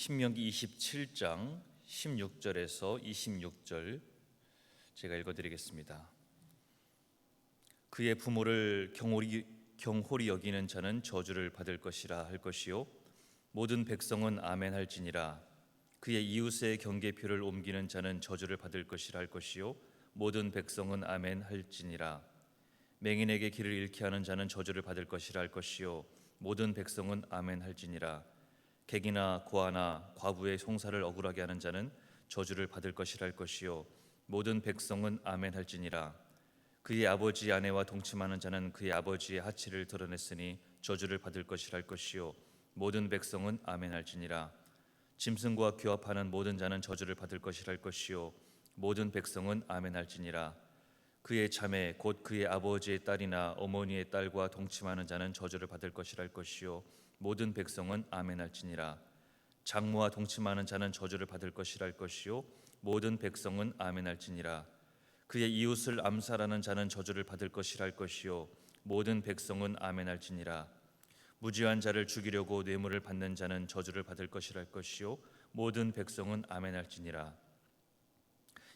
신명기 27장 16절에서 26절 제가 읽어드리겠습니다. 그의 부모를 경홀히 여기는 자는 저주를 받을 것이라 할 것이요 모든 백성은 아멘 할지니라. 그의 이웃의 경계표를 옮기는 자는 저주를 받을 것이라 할 것이요 모든 백성은 아멘 할지니라. 맹인에게 길을 잃게 하는 자는 저주를 받을 것이라 할 것이요 모든 백성은 아멘 할지니라. 객이나 고아나 과부의 송사를 억울하게 하는 자는 저주를 받을 것이라 할 것이요 모든 백성은 아멘 할지니라. 그의 아버지 아내와 동침하는 자는 그의 아버지의 하치를 드러냈으니 저주를 받을 것이라 할 것이요 모든 백성은 아멘 할지니라. 짐승과 교합하는 모든 자는 저주를 받을 것이라 할 것이요 모든 백성은 아멘 할지니라. 그의 자매 곧 그의 아버지의 딸이나 어머니의 딸과 동침하는 자는 저주를 받을 것이라 할 것이요 모든 백성은 아멘 할지니라. 장모와 동침하는 자는 저주를 받을 것이라 할 것이요 모든 백성은 아멘 할지니라. 그의 이웃을 암살하는 자는 저주를 받을 것이라 할 것이요 모든 백성은 아멘 할지니라. 무지한 자를 죽이려고 뇌물을 받는 자는 저주를 받을 것이라 할 것이요 모든 백성은 아멘 할지니라.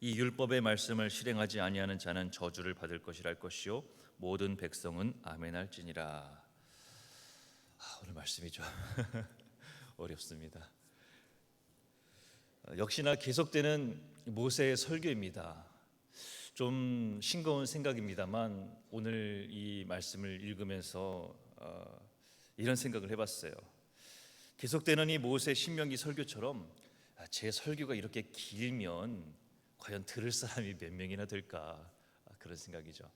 이 율법의 말씀을 실행하지 아니하는 자는 저주를 받을 것이라 할 것이요 모든 백성은 아멘 할지니라. 오늘 말씀이 좀 어렵습니다. 역시나 계속되는 모세의 설교입니다. 좀 싱거운 생각입니다만 오늘 이 말씀을 읽으면서 이런 생각을 해봤어요. 계속되는 이 모세 신명기 설교처럼 제 설교가 이렇게 길면 과연 들을 사람이 몇 명이나 될까, 그런 생각이죠.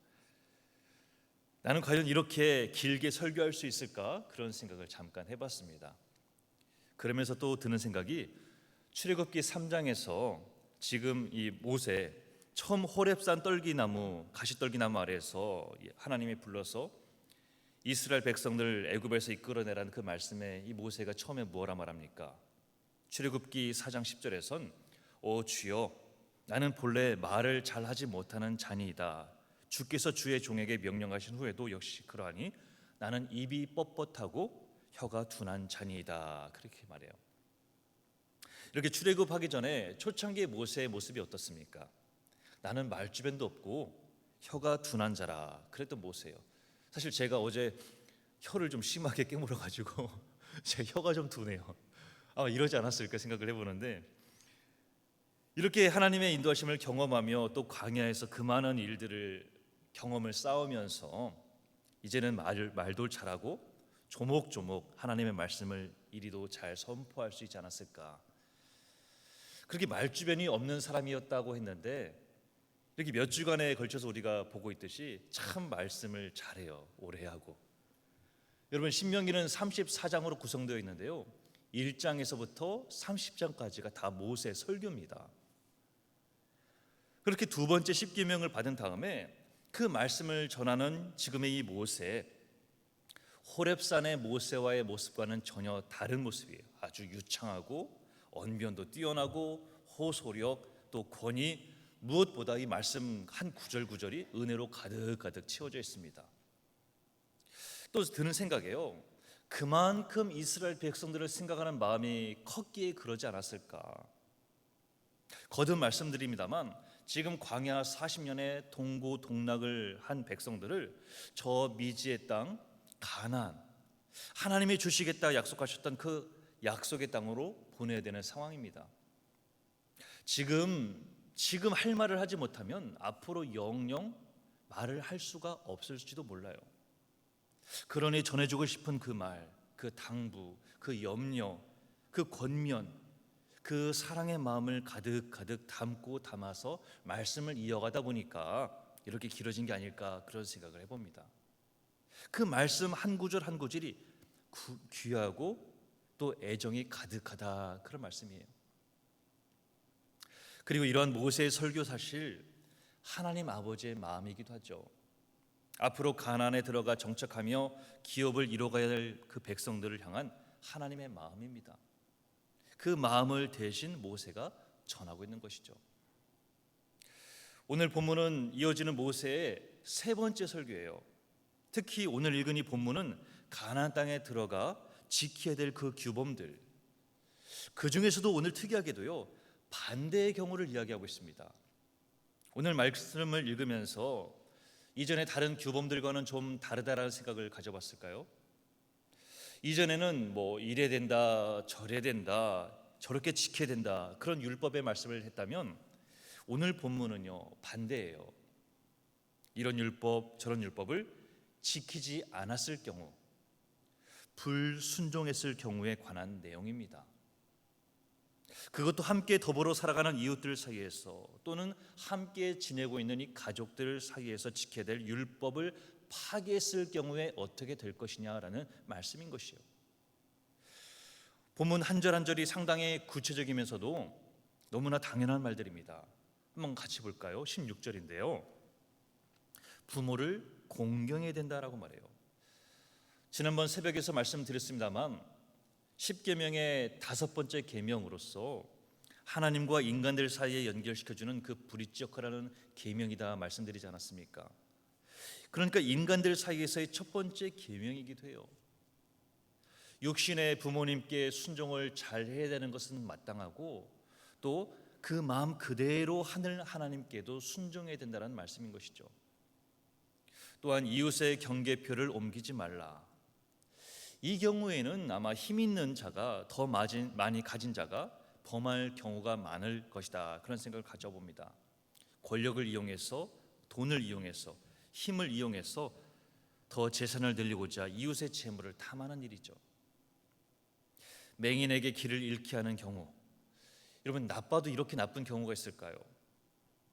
나는 과연 이렇게 길게 설교할 수 있을까, 그런 생각을 잠깐 해봤습니다. 그러면서 또 드는 생각이 출애굽기 3장에서 지금 이 모세 처음 호렙산 떨기나무, 가시떨기나무 아래에서 하나님이 불러서 이스라엘 백성들 애굽에서 이끌어내라는 그 말씀에 이 모세가 처음에 뭐라 말합니까? 출애굽기 4장 10절에선 오 주여, 나는 본래 말을 잘하지 못하는 자니이다. 주께서 주의 종에게 명령하신 후에도 역시 그러하니 나는 입이 뻣뻣하고 혀가 둔한 자니이다. 그렇게 말해요. 이렇게 출애굽하기 전에 초창기의 모세의 모습이 어떻습니까? 나는 말주변도 없고 혀가 둔한 자라 그랬던 모세예요. 사실 제가 어제 혀를 좀 심하게 깨물어가지고 제 혀가 좀 둔해요. 아마 이러지 않았을까 생각을 해보는데, 이렇게 하나님의 인도하심을 경험하며 또 광야에서 그 많은 일들을 경험을 쌓으면서 이제는 말도 잘하고 조목조목 하나님의 말씀을 이리도 잘 선포할 수 있지 않았을까. 그렇게 말주변이 없는 사람이었다고 했는데 이렇게 몇 주간에 걸쳐서 우리가 보고 있듯이 참 말씀을 잘해요. 오래 하고. 여러분, 신명기는 34장으로 구성되어 있는데요, 1장에서부터 30장까지가 다 모세 설교입니다. 그렇게 두 번째 십계명을 받은 다음에 그 말씀을 전하는 지금의 이 모세, 호렙산의 모세와의 모습과는 전혀 다른 모습이에요. 아주 유창하고 언변도 뛰어나고 호소력 또 권위, 무엇보다 이 말씀 한 구절 구절이 은혜로 가득가득 채워져 있습니다. 또 드는 생각이에요. 그만큼 이스라엘 백성들을 생각하는 마음이 컸기에 그러지 않았을까. 거듭 말씀드립니다만 지금 광야 40년의 동고동락을 한 백성들을 저 미지의 땅 가나안, 하나님이 주시겠다 약속하셨던 그 약속의 땅으로 보내야 되는 상황입니다. 지금 할 말을 하지 못하면 앞으로 영영 말을 할 수가 없을지도 몰라요. 그러니 전해주고 싶은 그 말, 그 당부, 그 염려, 그 권면, 그 사랑의 마음을 가득가득 담고 담아서 말씀을 이어가다 보니까 이렇게 길어진 게 아닐까, 그런 생각을 해봅니다. 그 말씀 한 구절 한 구절이 귀하고 또 애정이 가득하다, 그런 말씀이에요. 그리고 이러한 모세의 설교, 사실 하나님 아버지의 마음이기도 하죠. 앞으로 가나안에 들어가 정착하며 기업을 이뤄가야 될 그 백성들을 향한 하나님의 마음입니다. 그 마음을 대신 모세가 전하고 있는 것이죠. 오늘 본문은 이어지는 모세의 세 번째 설교예요. 특히 오늘 읽은 이 본문은 가나안 땅에 들어가 지켜야 될 그 규범들, 그 중에서도 오늘 특이하게도요, 반대의 경우를 이야기하고 있습니다. 오늘 말씀을 읽으면서 이전에 다른 규범들과는 좀 다르다라는 생각을 가져봤을까요? 이전에는 뭐 이래야 된다, 저래야 된다, 저렇게 지켜야 된다, 그런 율법의 말씀을 했다면 오늘 본문은요, 반대예요. 이런 율법, 저런 율법을 지키지 않았을 경우, 불순종했을 경우에 관한 내용입니다. 그것도 함께 더불어 살아가는 이웃들 사이에서, 또는 함께 지내고 있는 이 가족들 사이에서 지켜야 될 율법을 파괴했을 경우에 어떻게 될 것이냐라는 말씀인 것이요. 본문 한 절 한 절이 상당히 구체적이면서도 너무나 당연한 말들입니다. 한번 같이 볼까요? 16절인데요. 부모를 공경해야 된다라고 말해요. 지난번 새벽에서 말씀드렸습니다만 10계명의 5번째 계명으로서 하나님과 인간들 사이에 연결시켜주는 그 브릿지 역할하는 계명이다 말씀드리지 않았습니까? 그러니까 인간들 사이에서의 첫 번째 계명이기도 해요. 육신의 부모님께 순종을 잘 해야 되는 것은 마땅하고, 또 그 마음 그대로 하늘 하나님께도 순종해야 된다는 말씀인 것이죠. 또한 이웃의 경계표를 옮기지 말라. 이 경우에는 아마 힘 있는 자가, 더 많이 가진 자가 범할 경우가 많을 것이다, 그런 생각을 가져봅니다. 권력을 이용해서, 돈을 이용해서, 힘을 이용해서 더 재산을 늘리고자 이웃의 재물을 탐하는 일이죠. 맹인에게 길을 잃게 하는 경우, 여러분, 나빠도 이렇게 나쁜 경우가 있을까요?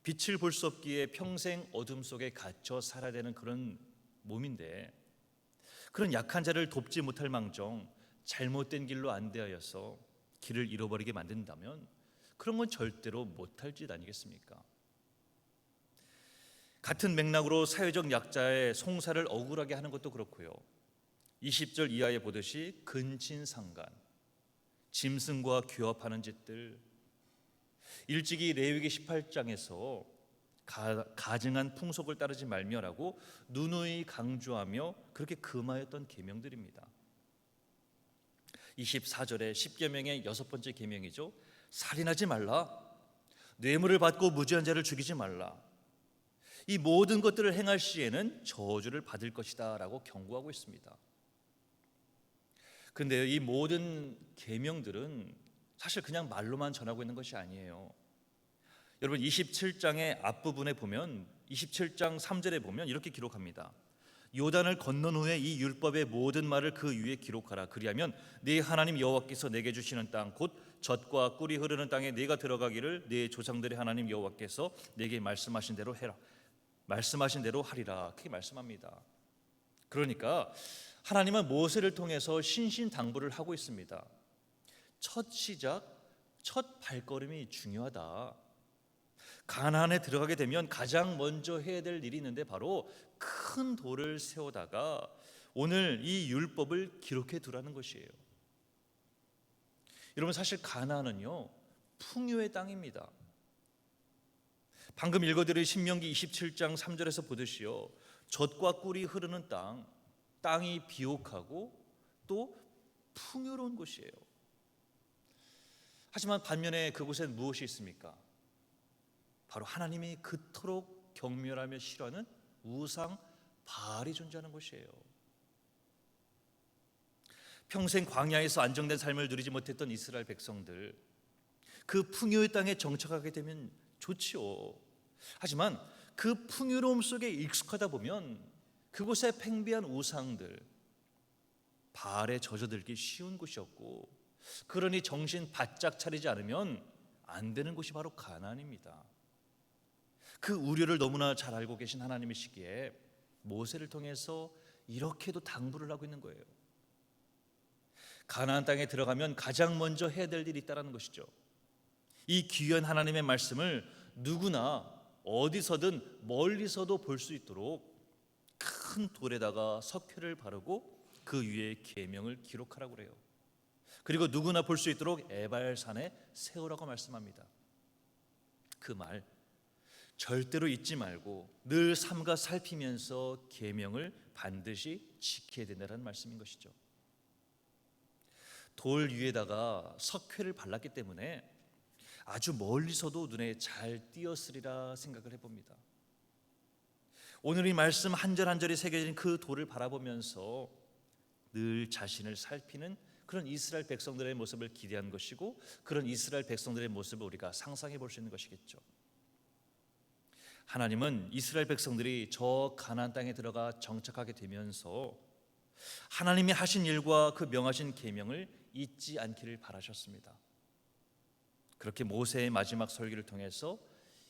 빛을 볼 수 없기에 평생 어둠 속에 갇혀 살아야 되는 그런 몸인데, 그런 약한 자를 돕지 못할 망정 잘못된 길로 안대하여서 길을 잃어버리게 만든다면 그런 건 절대로 못할 짓 아니겠습니까? 같은 맥락으로 사회적 약자의 송사를 억울하게 하는 것도 그렇고요. 20절 이하에 보듯이 근친상간, 짐승과 규합하는 짓들, 일찍이 레위기 18장에서 가증한 풍속을 따르지 말며라고 누누이 강조하며 그렇게 금하였던 계명들입니다. 24절에 10계명의 6번째 계명이죠. 살인하지 말라, 뇌물을 받고 무죄한 자를 죽이지 말라. 이 모든 것들을 행할 시에는 저주를 받을 것이다 라고 경고하고 있습니다. 그런데 이 모든 계명들은 사실 그냥 말로만 전하고 있는 것이 아니에요. 여러분, 27장의 앞부분에 보면, 27장 3절에 보면 이렇게 기록합니다. 요단을 건넌 후에 이 율법의 모든 말을 그 위에 기록하라. 그리하면 네 하나님 여호와께서 내게 주시는 땅, 곧 젖과 꿀이 흐르는 땅에 네가 들어가기를 네 조상들의 하나님 여호와께서 내게 말씀하신 대로 해라. 말씀하신 대로 하리라. 그렇게 말씀합니다. 그러니까 하나님은 모세를 통해서 신신당부를 하고 있습니다. 첫 시작, 첫 발걸음이 중요하다. 가나안에 들어가게 되면 가장 먼저 해야 될 일이 있는데, 바로 큰 돌을 세우다가 오늘 이 율법을 기록해 두라는 것이에요. 여러분, 사실 가나안은요, 풍요의 땅입니다. 방금 읽어드린 신명기 27장 3절에서 보듯이요, 젖과 꿀이 흐르는 땅, 땅이 비옥하고 또 풍요로운 곳이에요. 하지만 반면에 그곳엔 무엇이 있습니까? 바로 하나님이 그토록 경멸하며 싫어하는 우상 바알이 존재하는 곳이에요. 평생 광야에서 안정된 삶을 누리지 못했던 이스라엘 백성들, 그 풍요의 땅에 정착하게 되면 좋지요. 하지만 그 풍요로움 속에 익숙하다 보면 그곳의 팽배한 우상들, 바알에 젖어들기 쉬운 곳이었고, 그러니 정신 바짝 차리지 않으면 안 되는 곳이 바로 가나안입니다. 그 우려를 너무나 잘 알고 계신 하나님이시기에 모세를 통해서 이렇게도 당부를 하고 있는 거예요. 가나안 땅에 들어가면 가장 먼저 해야 될 일이 있다는 것이죠. 이 귀한 하나님의 말씀을 누구나 어디서든 멀리서도 볼 수 있도록 큰 돌에다가 석회를 바르고 그 위에 계명을 기록하라고 그래요. 그리고 누구나 볼 수 있도록 에발산에 세우라고 말씀합니다. 그 말 절대로 잊지 말고 늘 삼가 살피면서 계명을 반드시 지켜야 된다는 말씀인 것이죠. 돌 위에다가 석회를 발랐기 때문에 아주 멀리서도 눈에 잘 띄었으리라 생각을 해봅니다. 오늘 이 말씀 한 절 한 절이 새겨진 그 돌을 바라보면서 늘 자신을 살피는 그런 이스라엘 백성들의 모습을 기대한 것이고, 그런 이스라엘 백성들의 모습을 우리가 상상해 볼 수 있는 것이겠죠. 하나님은 이스라엘 백성들이 저 가나안 땅에 들어가 정착하게 되면서 하나님이 하신 일과 그 명하신 계명을 잊지 않기를 바라셨습니다. 그렇게 모세의 마지막 설교를 통해서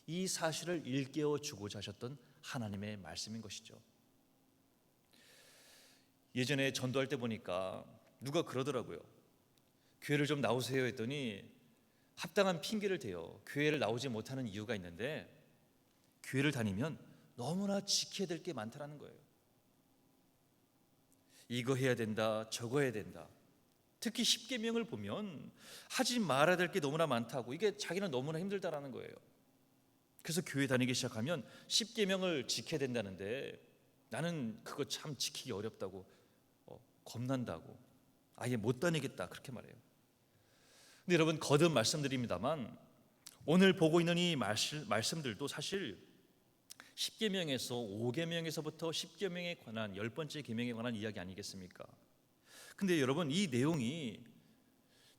이 사실을 일깨워 주고자 하셨던 하나님의 말씀인 것이죠. 예전에 전도할 때 보니까 누가 그러더라고요. 교회를 좀 나오세요 했더니 합당한 핑계를 대요. 교회를 나오지 못하는 이유가 있는데, 교회를 다니면 너무나 지켜야 될 게 많다라는 거예요. 이거 해야 된다, 저거 해야 된다. 특히 십계명을 보면 하지 말아야 될 게 너무나 많다고, 이게 자기는 너무나 힘들다라는 거예요. 그래서 교회 다니기 시작하면 십계명을 지켜야 된다는데 나는 그거 참 지키기 어렵다고, 겁난다고, 아예 못 다니겠다, 그렇게 말해요. 근데 여러분, 거듭 말씀드립니다만 오늘 보고 있는 이 말씀들도 사실 십계명에서 5계명에서부터 십계명에 관한 10번째 계명에 관한 이야기 아니겠습니까? 근데 여러분, 이 내용이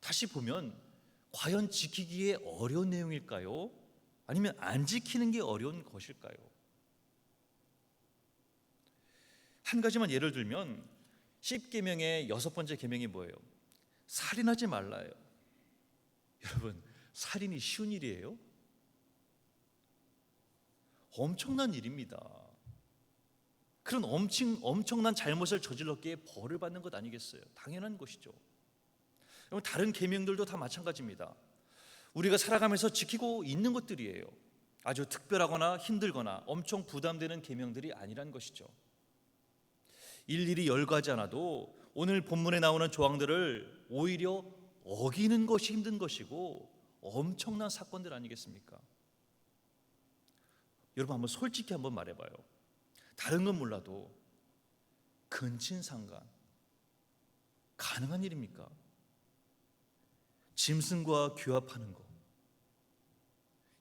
다시 보면 과연 지키기에 어려운 내용일까요? 아니면 안 지키는 게 어려운 것일까요? 한 가지만 예를 들면 십계명의 6번째 계명이 뭐예요? 살인하지 말라예요. 여러분, 살인이 쉬운 일이에요? 엄청난 일입니다. 그런 엄청난 잘못을 저질렀기에 벌을 받는 것 아니겠어요? 당연한 것이죠. 여러분, 다른 계명들도 다 마찬가지입니다. 우리가 살아가면서 지키고 있는 것들이에요. 아주 특별하거나 힘들거나 엄청 부담되는 계명들이 아니란 것이죠. 일일이 열거하지 않아도 오늘 본문에 나오는 조항들을 오히려 어기는 것이 힘든 것이고 엄청난 사건들 아니겠습니까? 여러분, 한번 솔직히 한번 말해봐요. 다른 건 몰라도 근친상간 가능한 일입니까? 짐승과 규합하는 거,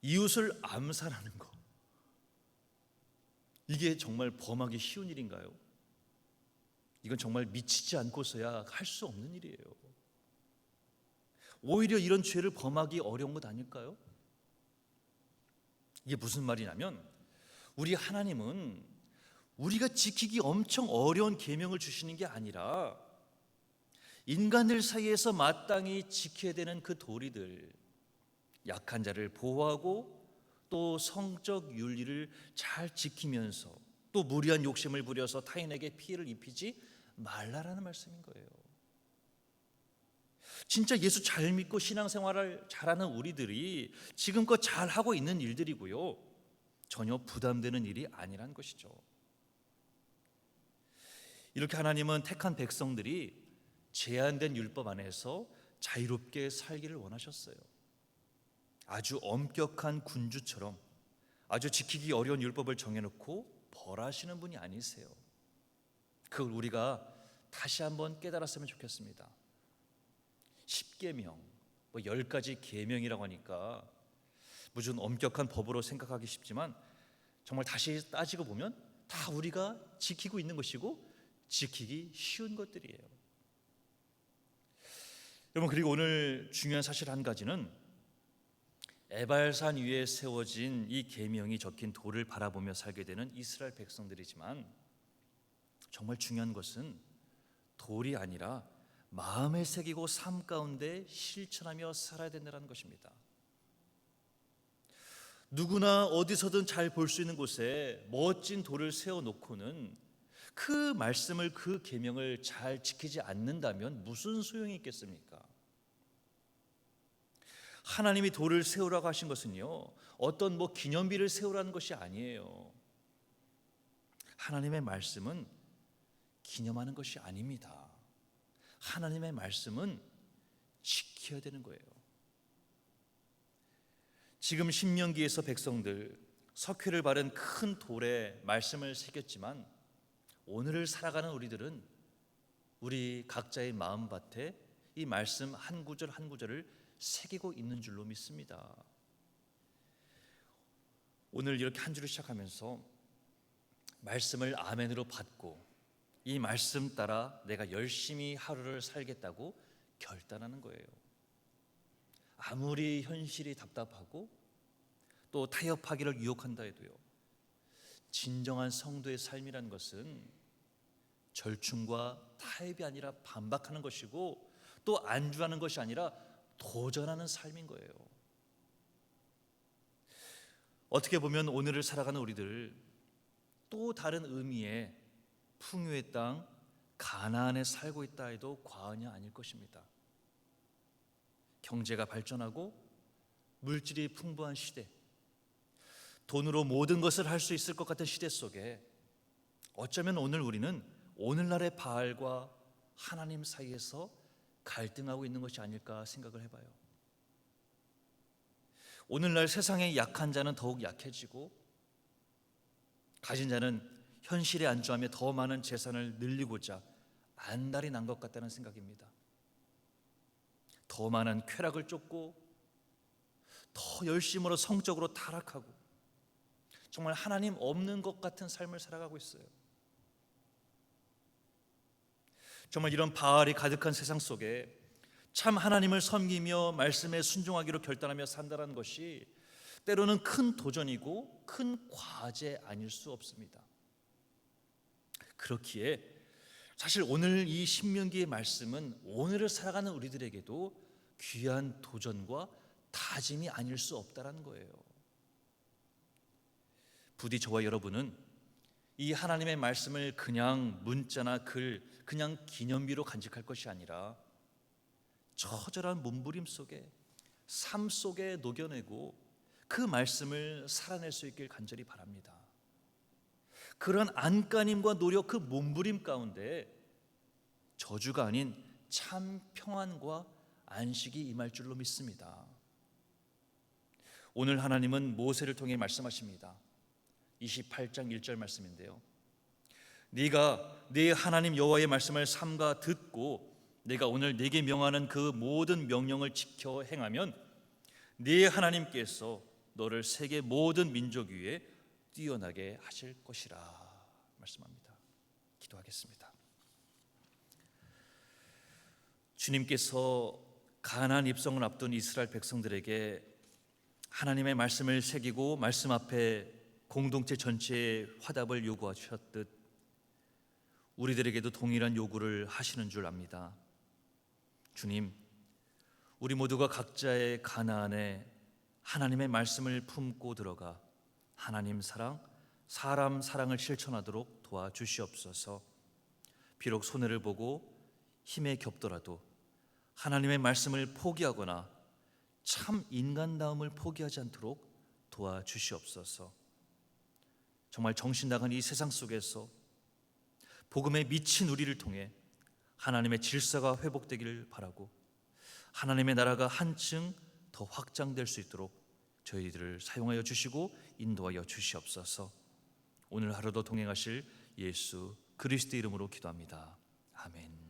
이웃을 암살하는 거, 이게 정말 범하기 쉬운 일인가요? 이건 정말 미치지 않고서야 할 수 없는 일이에요. 오히려 이런 죄를 범하기 어려운 것 아닐까요? 이게 무슨 말이냐면, 우리 하나님은 우리가 지키기 엄청 어려운 계명을 주시는 게 아니라 인간들 사이에서 마땅히 지켜야 되는 그 도리들, 약한 자를 보호하고 또 성적 윤리를 잘 지키면서 또 무리한 욕심을 부려서 타인에게 피해를 입히지 말라라는 말씀인 거예요. 진짜 예수 잘 믿고 신앙생활을 잘하는 우리들이 지금껏 잘하고 있는 일들이고요, 전혀 부담되는 일이 아니란 것이죠. 이렇게 하나님은 택한 백성들이 제한된 율법 안에서 자유롭게 살기를 원하셨어요. 아주 엄격한 군주처럼 아주 지키기 어려운 율법을 정해놓고 벌하시는 분이 아니세요. 그걸 우리가 다시 한번 깨달았으면 좋겠습니다. 10계명, 10가지 계명이라고 하니까 무슨 엄격한 법으로 생각하기 쉽지만 정말 다시 따지고 보면 다 우리가 지키고 있는 것이고 지키기 쉬운 것들이에요. 여러분, 그리고 오늘 중요한 사실 한 가지는 에발산 위에 세워진 이 계명이 적힌 돌을 바라보며 살게 되는 이스라엘 백성들이지만, 정말 중요한 것은 돌이 아니라 마음에 새기고 삶 가운데 실천하며 살아야 된다는 것입니다. 누구나 어디서든 잘 볼 수 있는 곳에 멋진 돌을 세워놓고는 그 말씀을, 그 계명을 잘 지키지 않는다면 무슨 소용이 있겠습니까? 하나님이 돌을 세우라고 하신 것은요, 어떤 기념비를 세우라는 것이 아니에요. 하나님의 말씀은 기념하는 것이 아닙니다. 하나님의 말씀은 지켜야 되는 거예요. 지금 신명기에서 백성들 석회를 바른 큰 돌에 말씀을 새겼지만, 오늘을 살아가는 우리들은 우리 각자의 마음밭에 이 말씀 한 구절 한 구절을 새기고 있는 줄로 믿습니다. 오늘 이렇게 한 주를 시작하면서 말씀을 아멘으로 받고 이 말씀 따라 내가 열심히 하루를 살겠다고 결단하는 거예요. 아무리 현실이 답답하고 또 타협하기를 유혹한다 해도요, 진정한 성도의 삶이라는 것은 절충과 타협이 아니라 반박하는 것이고, 또 안주하는 것이 아니라 도전하는 삶인 거예요. 어떻게 보면 오늘을 살아가는 우리들, 또 다른 의미의 풍요의 땅 가나안에 살고 있다 해도 과언이 아닐 것입니다. 경제가 발전하고 물질이 풍부한 시대, 돈으로 모든 것을 할 수 있을 것 같은 시대 속에 어쩌면 오늘 우리는 오늘날의 바알과 하나님 사이에서 갈등하고 있는 것이 아닐까 생각을 해봐요. 오늘날 세상의 약한 자는 더욱 약해지고, 가진 자는 현실에 안주하며 더 많은 재산을 늘리고자 안달이 난 것 같다는 생각입니다. 더 많은 쾌락을 쫓고 더 열심으로 성적으로 타락하고 정말 하나님 없는 것 같은 삶을 살아가고 있어요. 정말 이런 바알이 가득한 세상 속에 참 하나님을 섬기며 말씀에 순종하기로 결단하며 산다는 것이 때로는 큰 도전이고 큰 과제 아닐 수 없습니다. 그렇기에 사실 오늘 이 신명기의 말씀은 오늘을 살아가는 우리들에게도 귀한 도전과 다짐이 아닐 수 없다는 거예요. 부디 저와 여러분은 이 하나님의 말씀을 그냥 문자나 글, 그냥 기념비로 간직할 것이 아니라 처절한 몸부림 속에, 삶 속에 녹여내고 그 말씀을 살아낼 수 있길 간절히 바랍니다. 그런 안간힘과 노력, 그 몸부림 가운데 저주가 아닌 참 평안과 안식이 임할 줄로 믿습니다. 오늘 하나님은 모세를 통해 말씀하십니다. 28장 1절 말씀인데요, 네가 네 하나님 여호와의 말씀을 삼가 듣고 내가 오늘 네게 명하는 그 모든 명령을 지켜 행하면 네 하나님께서 너를 세계 모든 민족 위에 뛰어나게 하실 것이라 말씀합니다. 기도하겠습니다. 주님께서 가나안 입성을 앞둔 이스라엘 백성들에게 하나님의 말씀을 새기고 말씀 앞에 공동체 전체의 화답을 요구하셨듯 우리들에게도 동일한 요구를 하시는 줄 압니다. 주님, 우리 모두가 각자의 가나안에 하나님의 말씀을 품고 들어가 하나님 사랑, 사람 사랑을 실천하도록 도와주시옵소서. 비록 손해를 보고 힘에 겹더라도 하나님의 말씀을 포기하거나 참 인간다움을 포기하지 않도록 도와주시옵소서. 정말 정신 나간 이 세상 속에서 복음에 미친 우리를 통해 하나님의 질서가 회복되기를 바라고 하나님의 나라가 한층 더 확장될 수 있도록 저희들을 사용하여 주시고 인도하여 주시옵소서. 오늘 하루도 동행하실 예수 그리스도 이름으로 기도합니다. 아멘.